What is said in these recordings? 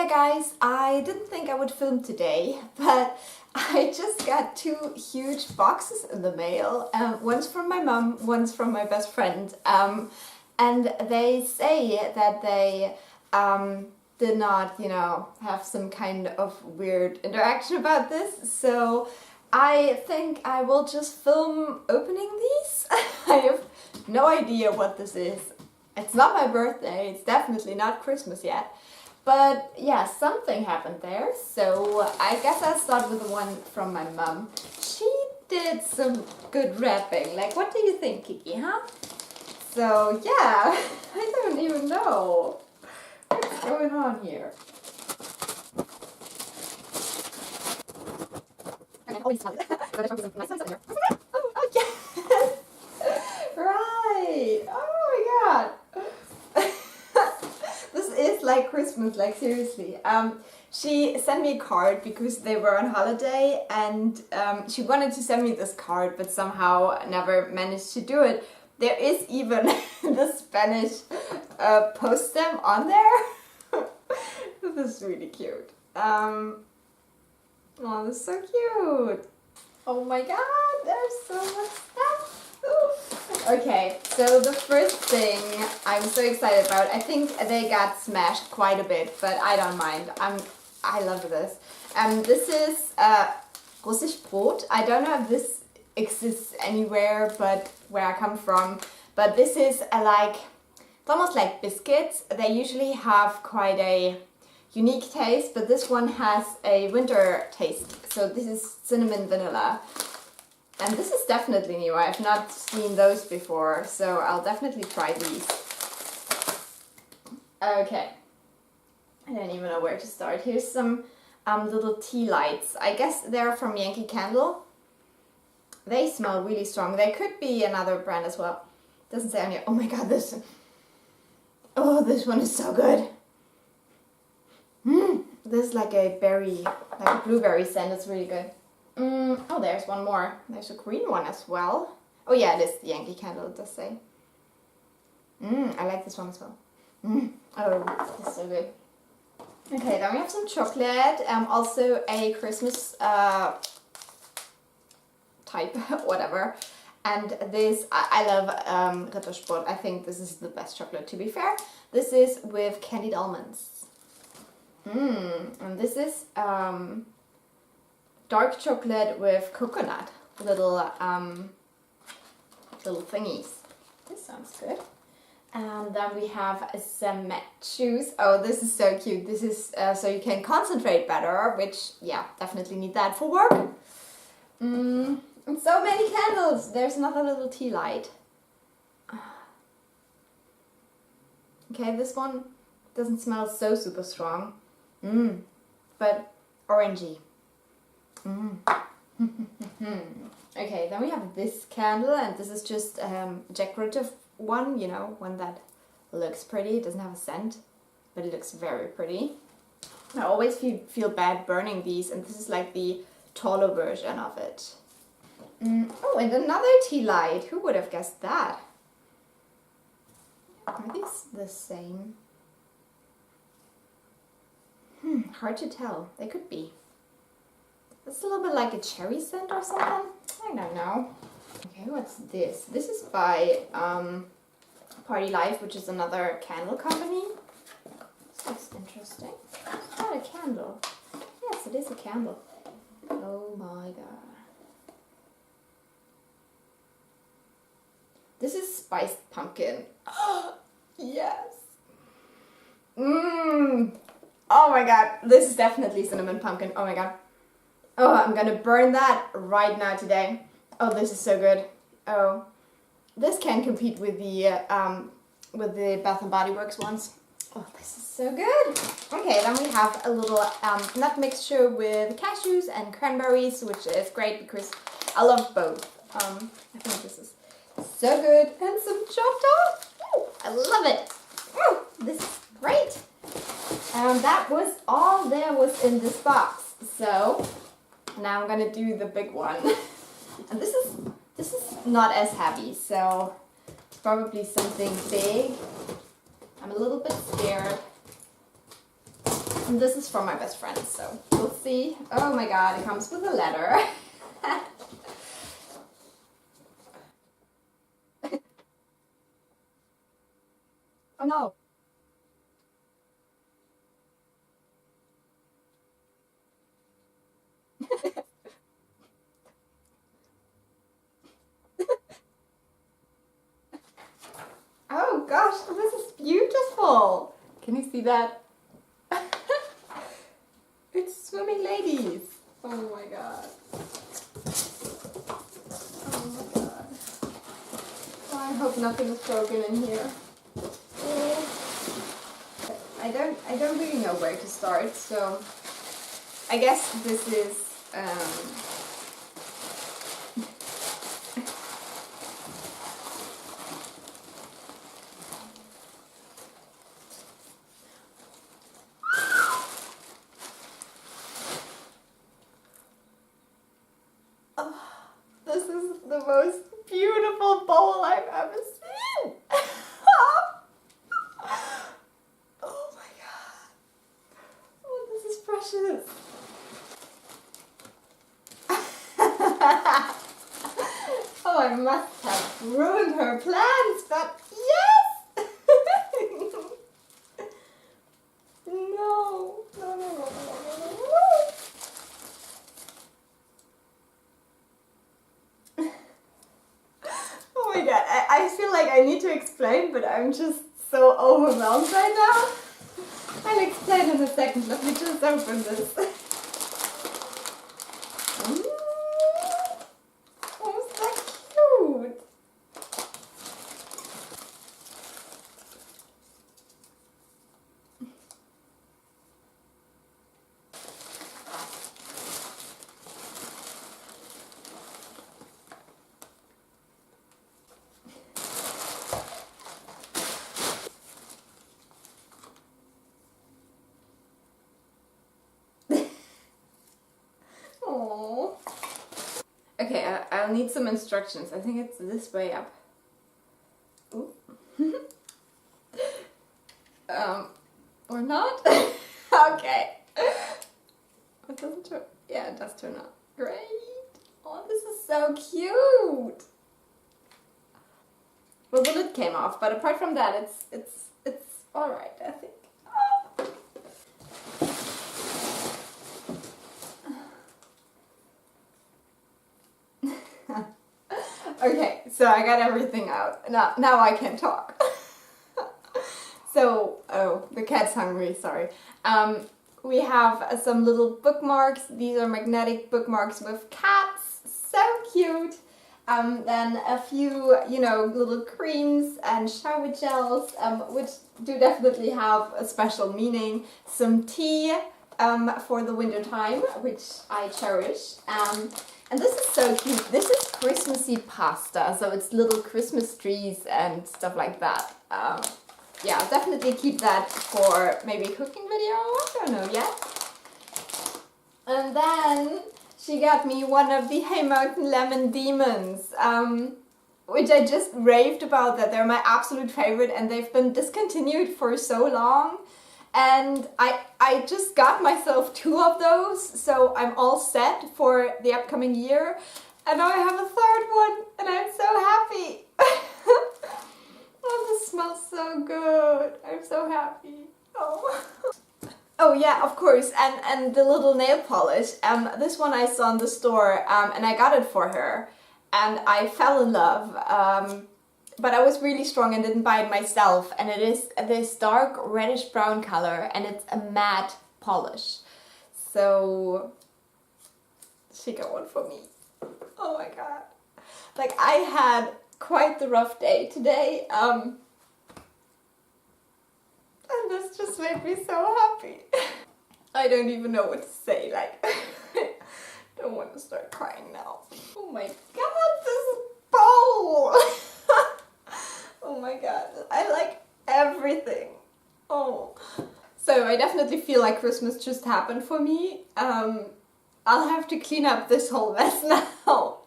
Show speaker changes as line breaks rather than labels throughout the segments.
Hi guys, I didn't think I would film today, but I just got two huge boxes in the mail. One's from my mom, one's from my best friend. And they say that they did not, have some kind of weird interaction about this. So I think I will just film opening these. I have no idea what this is. It's not my birthday, it's definitely not Christmas yet. But yeah, something happened there, so I guess I'll start with the one from my mum. She did some good wrapping. Like, what do you think, Kiki, huh? So yeah, I don't even know what's going on here. Oh, yes! Right! Oh my god! This is like Christmas, like seriously. She sent me a card because they were on holiday and she wanted to send me this card but somehow never managed to do it. There is even the Spanish post stamp on there. This is really cute. Oh, this is so cute. Oh my god, there's so much stuff. Okay, so the first thing I'm so excited about, I think they got smashed quite a bit, but I don't mind. I love this. This is Russisch Brot. I don't know if this exists anywhere but where I come from, but this is it's almost like biscuits. They usually have quite a unique taste, but this one has a winter taste. So this is cinnamon vanilla. And this is definitely new. I have not seen those before, so I'll definitely try these. Okay. I don't even know where to start. Here's some little tea lights. I guess they're from Yankee Candle. They smell really strong. They could be another brand as well. Doesn't say on here. Oh my god, this one is so good. This is like a blueberry scent. It's really good. Oh, there's one more. There's a green one as well. Oh yeah, it is the Yankee Candle, it does say. I like this one as well. Oh, it's so good. Okay, then we have some chocolate. Also a Christmas type, whatever. And this, I love Rittersport. I think this is the best chocolate, to be fair. This is with candied almonds. And this is dark chocolate with coconut, little thingies. This sounds good. And then we have some shoes. Oh, this is so cute. This is so you can concentrate better, which, yeah, definitely need that for work. And so many candles. There's another little tea light. Okay, this one doesn't smell so super strong. But orangey. Okay, then we have this candle, and this is just a decorative one, one that looks pretty. It doesn't have a scent, but it looks very pretty. I always feel bad burning these, and this is like the taller version of it. Oh, and another tea light. Who would have guessed that? Are these the same? Hard to tell. They could be. It's a little bit like a cherry scent or something. I don't know. Okay, what's this? This is by Party Life, which is another candle company. This looks interesting. It's not a candle. Yes, it is a candle. Oh my god. This is spiced pumpkin. Yes. Oh my god. This is definitely cinnamon pumpkin. Oh my god. Oh, I'm gonna burn that right now today. Oh, this is so good. Oh, this can compete with the Bath and Body Works ones. Oh, this is so good. Okay, then we have a little nut mixture with cashews and cranberries, which is great because I love both. I think this is so good. And some chopped off. I love it. This is great. That was all there was in this box. So now I'm gonna do the big one. And this is not as heavy, so probably something big. I'm a little bit scared. And this is from my best friend, so we'll see. Oh my god, it comes with a letter. Oh no. Oh gosh, this is beautiful. Can you see that? It's swimming ladies. Oh my god. Oh my god. Oh, I hope nothing is broken in here. I don't really know where to start, so I guess this is this is the most beautiful bowl I've ever seen. Oh my god. Oh, this is precious. Oh, I must have ruined her plans, but yes! No. Oh my god, I feel like I need to explain, but I'm just so overwhelmed right now. I'll explain in a second. Let me just open this. Oh, so cute. Aww. Okay, I'll need some instructions. I think it's this way up. Ooh. Or not? Okay. It doesn't turn. Yeah, it does turn out. Great. Oh, this is so cute. Well, the lid came off, but apart from that, it's all right, I think. Okay, so I got everything out. Now I can talk. So, oh, the cat's hungry, sorry. We have some little bookmarks. These are magnetic bookmarks with cats. So cute. Then a few, little creams and shower gels, which do definitely have a special meaning. Some tea for the winter time, which I cherish. And this is so cute. This is Christmassy pasta, so it's little Christmas trees and stuff like that. Yeah, definitely keep that for maybe a cooking video. I don't know yet. And then she got me one of the Haymountain Lemon Demons, which I just raved about that they're my absolute favorite and they've been discontinued for so long. And I just got myself 2 of those, so I'm all set for the upcoming year. And now I have a 3rd one, and I'm so happy. Oh, this smells so good. I'm so happy. Oh. Oh yeah, of course, and the little nail polish. This one I saw in the store, and I got it for her. And I fell in love. But I was really strong and didn't buy it myself, and it is this dark reddish brown color and it's a matte polish. So she got one for me. Oh my god. Like, I had quite the rough day today, and this just made me so happy. I don't even know what to say, like, I don't want to start crying now. Oh my god, this bowl! Oh my god, I like everything. Oh. So I definitely feel like Christmas just happened for me. I'll have to clean up this whole mess now.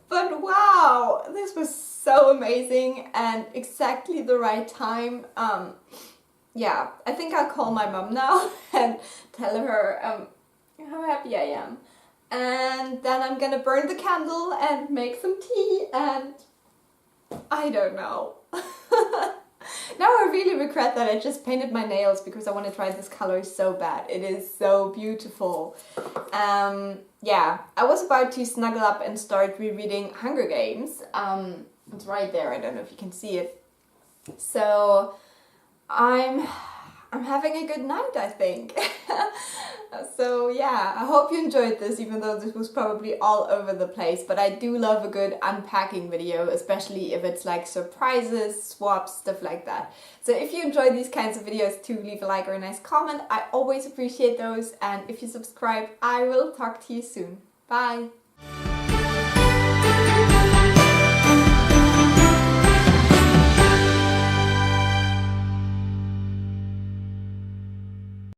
But wow, this was so amazing and exactly the right time. yeah, I think I'll call my mom now and tell her how happy I am. And then I'm gonna burn the candle and make some tea and I don't know. Now I really regret that I just painted my nails because I want to try this color so bad. It is so beautiful. Yeah, I was about to snuggle up and start rereading Hunger Games. It's right there, I don't know if you can see it. So I'm having a good night, I think. So yeah, I hope you enjoyed this, even though this was probably all over the place, but I do love a good unpacking video, especially if it's like surprises, swaps, stuff like that. So if you enjoy these kinds of videos too, leave a like or a nice comment. I always appreciate those, and if you subscribe, I will talk to you soon. Bye!